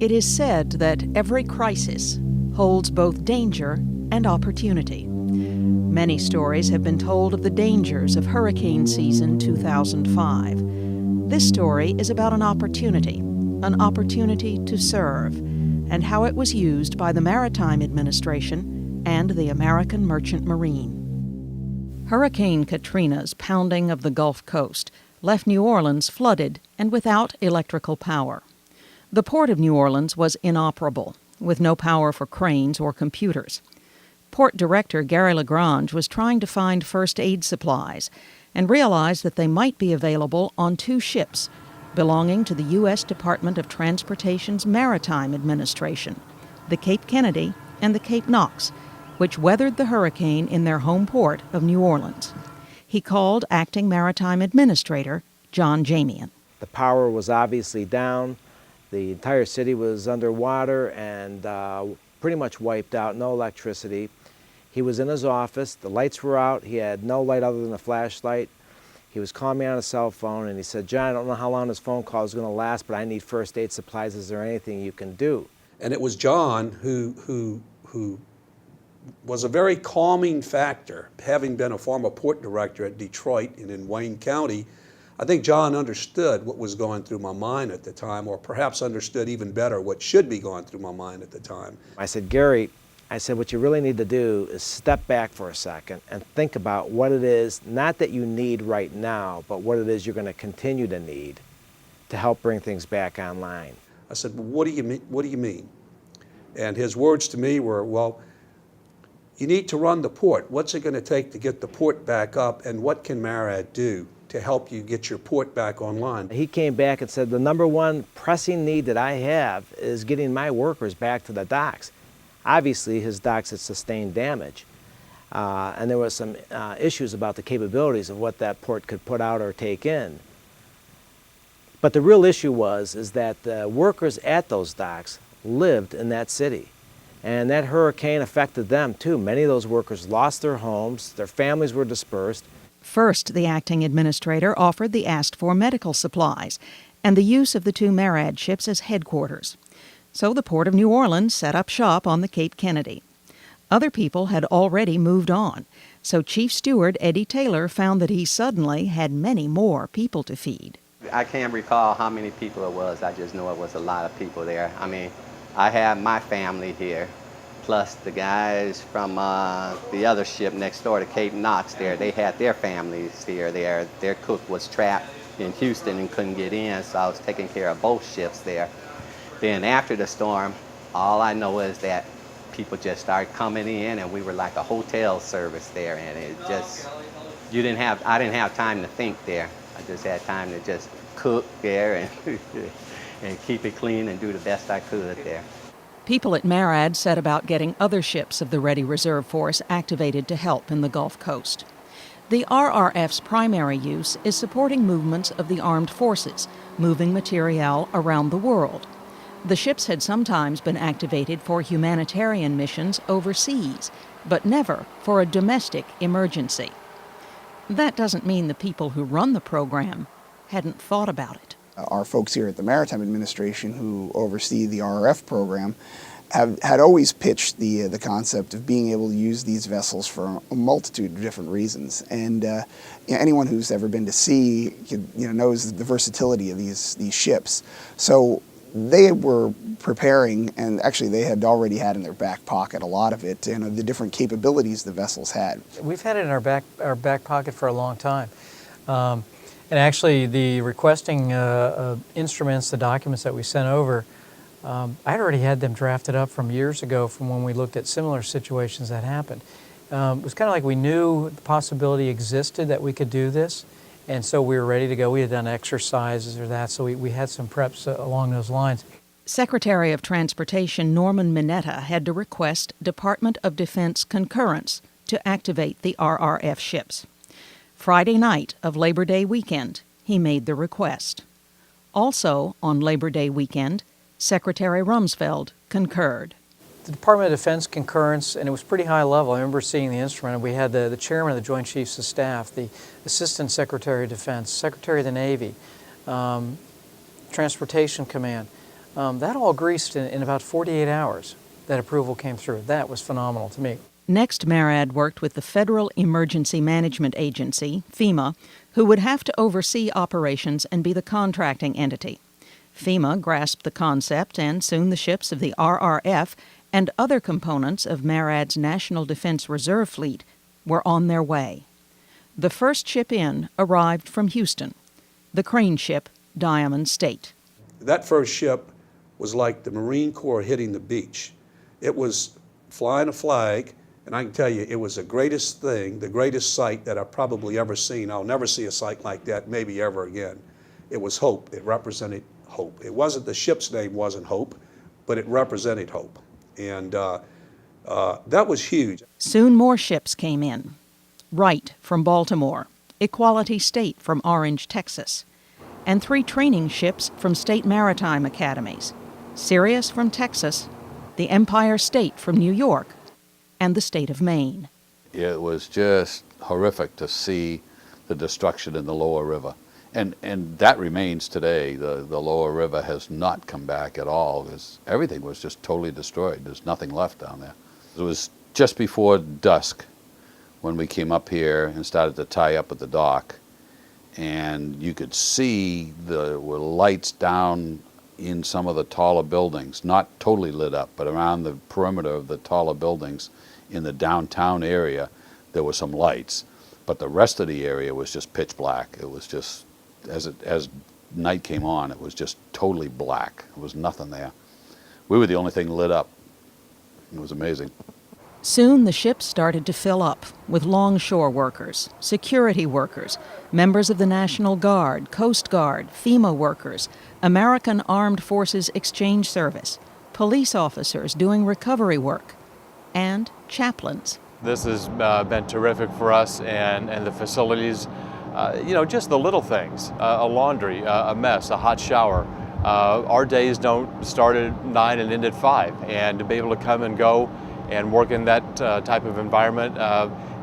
It is said that every crisis holds both danger and opportunity. Many stories have been told of the dangers of hurricane season 2005. This story is about an opportunity to serve, and how it was used by the Maritime Administration and the American Merchant Marine. Hurricane Katrina's pounding of the Gulf Coast left New Orleans flooded and without electrical power. The Port of New Orleans was inoperable, with no power for cranes or computers. Port Director Gary Lagrange was trying to find first aid supplies and realized that they might be available on 2 ships belonging to the U.S. Department of Transportation's Maritime Administration, the Cape Kennedy and the Cape Knox, which weathered the hurricane in their home port of New Orleans. He called Acting Maritime Administrator John Jamian. The power was obviously down. The entire city was underwater and pretty much wiped out, no electricity. He was in his office, the lights were out, he had no light other than a flashlight. He was calling me on a cell phone and he said, "John, I don't know how long this phone call is going to last, but I need first aid supplies. Is there anything you can do?" And it was John who was a very calming factor. Having been a former port director at Detroit and in Wayne County, I think John understood what was going through my mind at the time, or perhaps understood even better what should be going through my mind at the time. I said, "Gary," I said, "what you really need to do is step back for a second and think about what it is, not that you need right now, but what it is you're going to continue to need to help bring things back online." I said, "Well, what do you mean? What do you mean?" And his words to me were, "Well, you need to run the port. What's it going to take to get the port back up, and what can MARAD do to help you get your port back online?" He came back and said, "The number one pressing need that I have is getting my workers back to the docks." Obviously, his docks had sustained damage, and there was some issues about the capabilities of what that port could put out or take in. But the real issue is that the workers at those docks lived in that city, and that hurricane affected them too. Many of those workers lost their homes, their families were dispersed. First, the acting administrator offered the asked-for medical supplies and the use of the 2 MARAD ships as headquarters. So the Port of New Orleans set up shop on the Cape Kennedy. Other people had already moved on, so Chief Steward Eddie Taylor found that he suddenly had many more people to feed. I can't recall how many people it was. I just know it was a lot of people there. I mean, I have my family here, plus the guys from the other ship next door to Cape Knox there. They had their families here. Their cook was trapped in Houston and couldn't get in, so I was taking care of both ships there. Then after the storm, all I know is that people just started coming in, and we were like a hotel service there, and it just, I didn't have time to think there. I just had time to just cook there and keep it clean and do the best I could there. People at MARAD set about getting other ships of the Ready Reserve Force activated to help in the Gulf Coast. The RRF's primary use is supporting movements of the armed forces, moving materiel around the world. The ships had sometimes been activated for humanitarian missions overseas, but never for a domestic emergency. That doesn't mean the people who run the program hadn't thought about it. Our folks here at the Maritime Administration who oversee the RRF program had always pitched the concept of being able to use these vessels for a multitude of different reasons. And anyone who's ever been to sea knows the versatility of these ships. So they were preparing, and actually they had already had in their back pocket a lot of it, and the different capabilities the vessels had. We've had it in our back pocket for a long time. And actually the requesting instruments, the documents that we sent over, I'd already had them drafted up from years ago from when we looked at similar situations that happened. It was kind of like we knew the possibility existed that we could do this, and so we were ready to go. We had done exercises or that, so we had some preps along those lines. Secretary of Transportation Norman Mineta had to request Department of Defense concurrence to activate the RRF ships. Friday night of Labor Day weekend, he made the request. Also on Labor Day weekend, Secretary Rumsfeld concurred. The Department of Defense concurrence, and it was pretty high level. I remember seeing the instrument. We had the chairman of the Joint Chiefs of Staff, the Assistant Secretary of Defense, Secretary of the Navy, Transportation Command, That all greased in about 48 hours. That approval came through. That was phenomenal to me. Next, MARAD worked with the Federal Emergency Management Agency, FEMA, who would have to oversee operations and be the contracting entity. FEMA grasped the concept, and soon the ships of the RRF and other components of MARAD's National Defense Reserve Fleet were on their way. The first ship in arrived from Houston, the crane ship Diamond State. That first ship was like the Marine Corps hitting the beach. It was flying a flag, and I can tell you, it was the greatest thing, the greatest sight that I've probably ever seen. I'll never see a sight like that, maybe ever again. It was hope. It represented hope. It wasn't, the ship's name wasn't Hope, but it represented hope. And that was huge. Soon more ships came in. Wright from Baltimore, Equality State from Orange, Texas, and 3 training ships from state maritime academies, Sirius from Texas, the Empire State from New York, and the state of Maine. It was just horrific to see the destruction in the lower river. And that remains today. The lower river has not come back at all, because everything was just totally destroyed. There's nothing left down there. It was just before dusk when we came up here and started to tie up at the dock. And you could see there were lights down in some of the taller buildings, not totally lit up, but around the perimeter of the taller buildings in the downtown area, there were some lights. But the rest of the area was just pitch black. It was just, as night came on, it was just totally black. There was nothing there. We were the only thing lit up. It was amazing. Soon the ships started to fill up with longshore workers, security workers, members of the National Guard, Coast Guard, FEMA workers, American Armed Forces Exchange Service, police officers doing recovery work, and chaplains. This has been terrific for us, and the facilities, just the little things, a laundry, a mess, a hot shower. Our days don't start at 9 and end at 5, and to be able to come and go and work in that type of environment,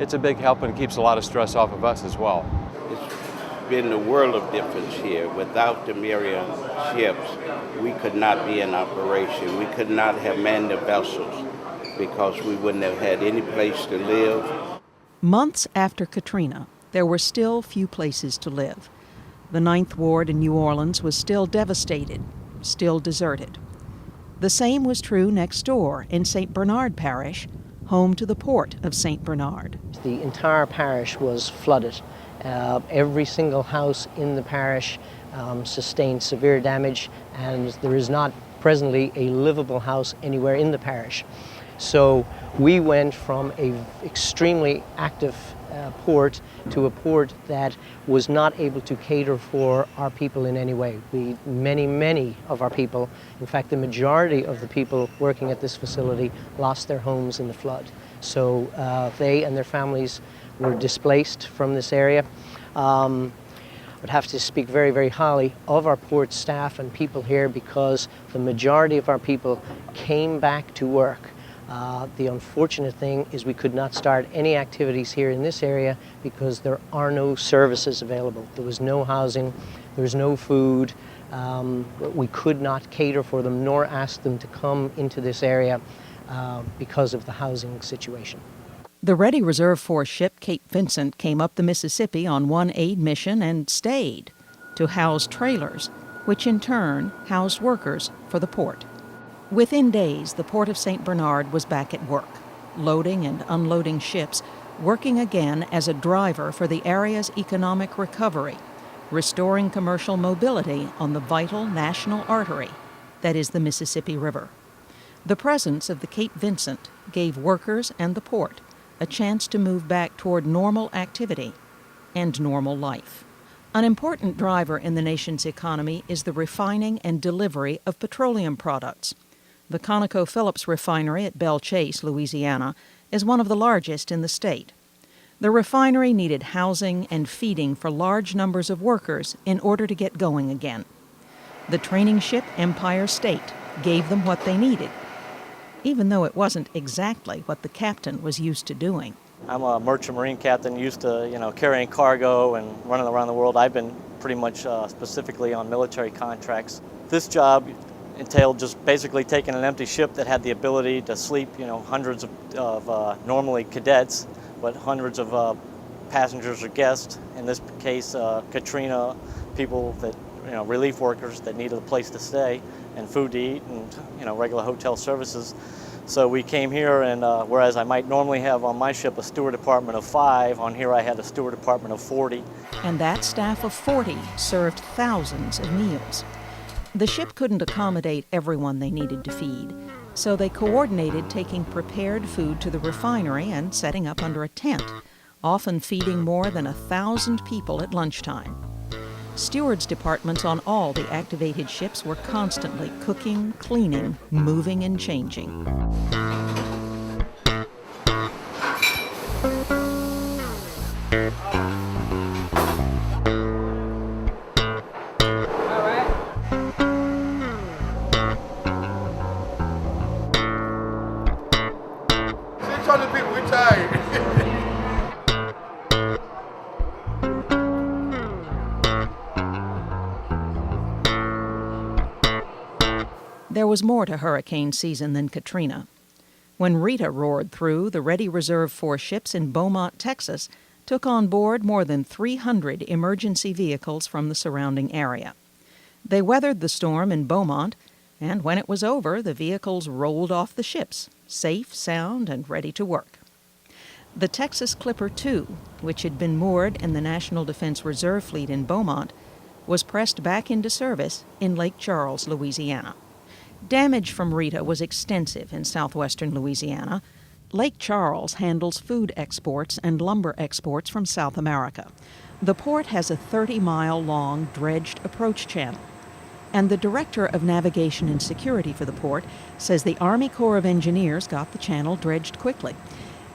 it's a big help and keeps a lot of stress off of us as well. It's been a world of difference here. Without the Myriad ships, we could not be in operation. We could not have manned the vessels because we wouldn't have had any place to live. Months after Katrina, there were still few places to live. The 9th Ward in New Orleans was still devastated, still deserted. The same was true next door in St. Bernard Parish, home to the port of St. Bernard. The entire parish was flooded. Every single house in the parish sustained severe damage, and there is not presently a livable house anywhere in the parish. So we went from an extremely active port to a port that was not able to cater for our people in any way. Many of our people, in fact the majority of the people working at this facility, lost their homes in the flood. So they and their families were displaced from this area. I would have to speak very, very highly of our port staff and people here, because the majority of our people came back to work. The unfortunate thing is we could not start any activities here in this area because there are no services available. There was no housing, there was no food. We could not cater for them nor ask them to come into this area because of the housing situation. The Ready Reserve Force ship Cape Vincent came up the Mississippi on one aid mission and stayed to house trailers, which in turn housed workers for the port. Within days, the Port of St. Bernard was back at work, loading and unloading ships, working again as a driver for the area's economic recovery, restoring commercial mobility on the vital national artery that is the Mississippi River. The presence of the Cape Vincent gave workers and the port a chance to move back toward normal activity and normal life. An important driver in the nation's economy is the refining and delivery of petroleum products. The ConocoPhillips refinery at Belle Chase, Louisiana, is one of the largest in the state. The refinery needed housing and feeding for large numbers of workers in order to get going again. The training ship Empire State gave them what they needed, even though it wasn't exactly what the captain was used to doing. I'm a merchant marine captain, used to, carrying cargo and running around the world. I've been pretty much specifically on military contracts. This job entailed just basically taking an empty ship that had the ability to sleep, hundreds of normally cadets, but hundreds of passengers or guests. In this case, Katrina, people that, relief workers that needed a place to stay and food to eat and, regular hotel services. So we came here, and whereas I might normally have on my ship a steward department of 5, on here I had a steward department of 40. And that staff of 40 served thousands of meals. The ship couldn't accommodate everyone they needed to feed, so they coordinated taking prepared food to the refinery and setting up under a tent, often feeding more than 1,000 people at lunchtime. Stewards' departments on all the activated ships were constantly cooking, cleaning, moving, and changing. There was more to hurricane season than Katrina. When Rita roared through, the Ready Reserve Force ships in Beaumont, Texas, took on board more than 300 emergency vehicles from the surrounding area. They weathered the storm in Beaumont, and when it was over, the vehicles rolled off the ships, safe, sound, and ready to work. The Texas Clipper II, which had been moored in the National Defense Reserve Fleet in Beaumont, was pressed back into service in Lake Charles, Louisiana. Damage from Rita was extensive in southwestern Louisiana. Lake Charles handles food exports and lumber exports from South America. The port has a 30-mile-long dredged approach channel. And the Director of Navigation and Security for the port says the Army Corps of Engineers got the channel dredged quickly.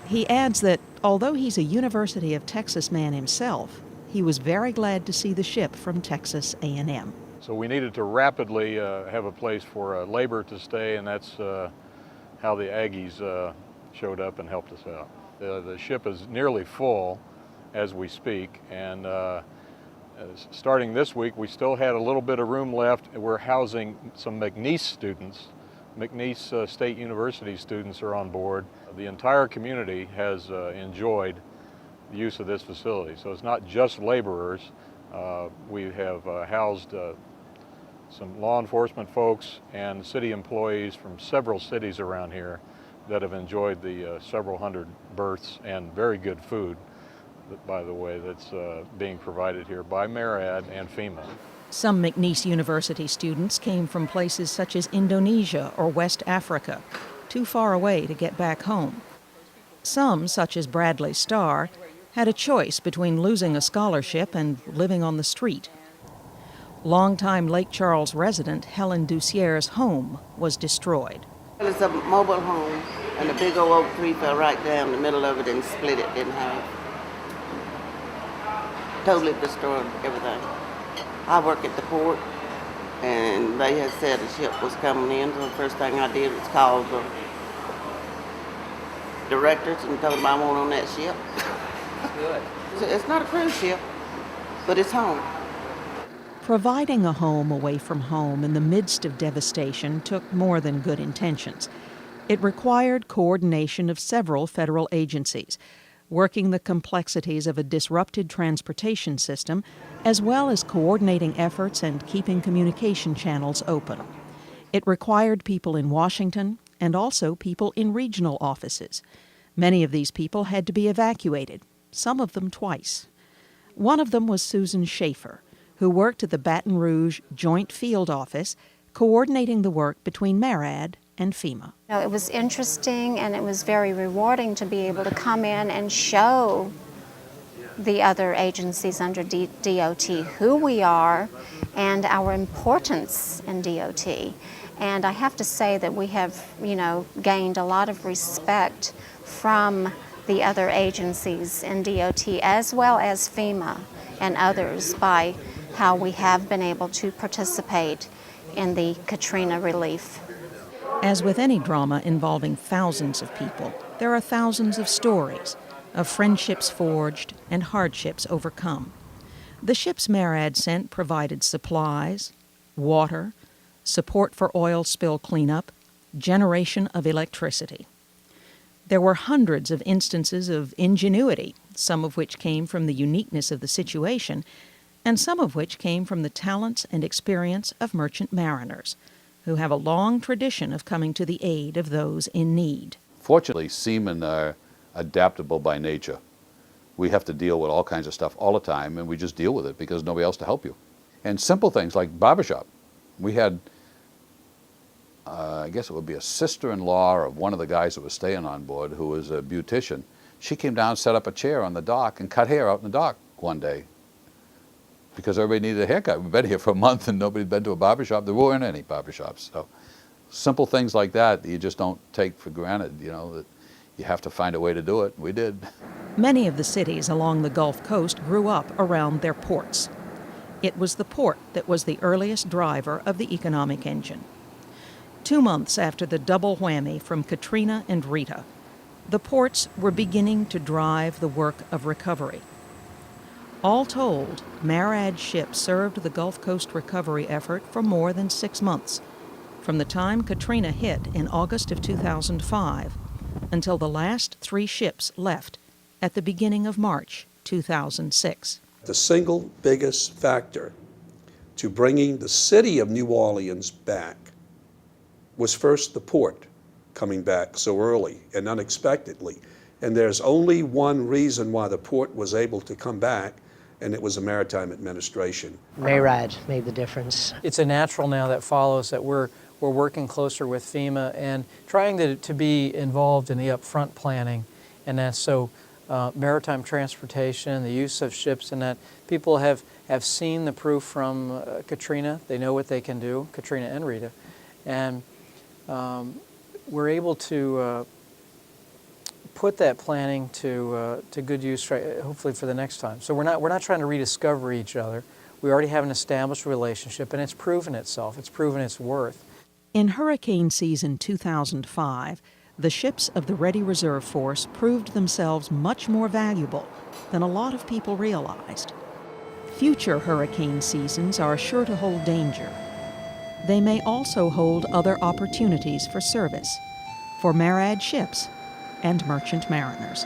He adds that although he's a University of Texas man himself, he was very glad to see the ship from Texas A&M. So we needed to rapidly have a place for labor to stay, and that's how the Aggies showed up and helped us out. The ship is nearly full as we speak, and starting this week, we still had a little bit of room left. We're housing some McNeese students. McNeese State University students are on board. The entire community has enjoyed the use of this facility. So it's not just laborers. We have housed some law enforcement folks and city employees from several cities around here that have enjoyed the several hundred berths and very good food, by the way, that's being provided here by MARAD and FEMA. Some McNeese University students came from places such as Indonesia or West Africa, too far away to get back home. Some, such as Bradley Starr, had a choice between losing a scholarship and living on the street. Longtime Lake Charles resident Helen Dusier's home was destroyed. It's a mobile home, and a big old oak tree fell right down the middle of it and split it in half. Totally destroyed everything. I work at the port, and they had said a ship was coming in, so the first thing I did was call the directors and told them I want on that ship. Good. It's not a cruise ship, but it's home. Providing a home away from home in the midst of devastation took more than good intentions. It required coordination of several federal agencies, working the complexities of a disrupted transportation system, as well as coordinating efforts and keeping communication channels open. It required people in Washington and also people in regional offices. Many of these people had to be evacuated, some of them twice. One of them was Susan Schaefer, who worked at the Baton Rouge Joint Field Office, coordinating the work between MARAD and FEMA. It was interesting and it was very rewarding to be able to come in and show the other agencies under DOT who we are and our importance in DOT. And I have to say that we have, gained a lot of respect from the other agencies in DOT as well as FEMA and others by how we have been able to participate in the Katrina relief. As with any drama involving thousands of people, there are thousands of stories of friendships forged and hardships overcome. The ships MARAD sent provided supplies, water, support for oil spill cleanup, generation of electricity. There were hundreds of instances of ingenuity, some of which came from the uniqueness of the situation, and some of which came from the talents and experience of merchant mariners, who have a long tradition of coming to the aid of those in need. Fortunately, seamen are adaptable by nature. We have to deal with all kinds of stuff all the time, and we just deal with it because there's nobody else to help you. And simple things like barbershop. We had, I guess it would be a sister-in-law of one of the guys that was staying on board who was a beautician. She came down, set up a chair on the dock, and cut hair out in the dock one day because everybody needed a haircut. We've been here for a month and nobody'd been to a barbershop. There weren't any barbershops. So simple things like that you just don't take for granted, you know, that you have to find a way to do it. We did. Many of the cities along the Gulf Coast grew up around their ports. It was the port that was the earliest driver of the economic engine. 2 months after the double whammy from Katrina and Rita, the ports were beginning to drive the work of recovery. All told, MARAD ships served the Gulf Coast recovery effort for more than 6 months, from the time Katrina hit in August of 2005 until the last 3 ships left at the beginning of March 2006. The single biggest factor to bringing the city of New Orleans back was first the port coming back so early and unexpectedly. And there's only one reason why the port was able to come back, and it was the Maritime Administration. MARAD made the difference. It's a natural now that follows that we're working closer with FEMA and trying to be involved in the upfront planning, and that's so maritime transportation, the use of ships, and that people have seen the proof from Katrina. They know what they can do, Katrina and Rita, and we're able to put that planning to good use, hopefully for the next time. So we're not trying to rediscover each other. We already have an established relationship, and it's proven itself. It's proven its worth. In hurricane season 2005, the ships of the Ready Reserve Force proved themselves much more valuable than a lot of people realized. Future hurricane seasons are sure to hold danger. They may also hold other opportunities for service, for MARAD ships and merchant mariners.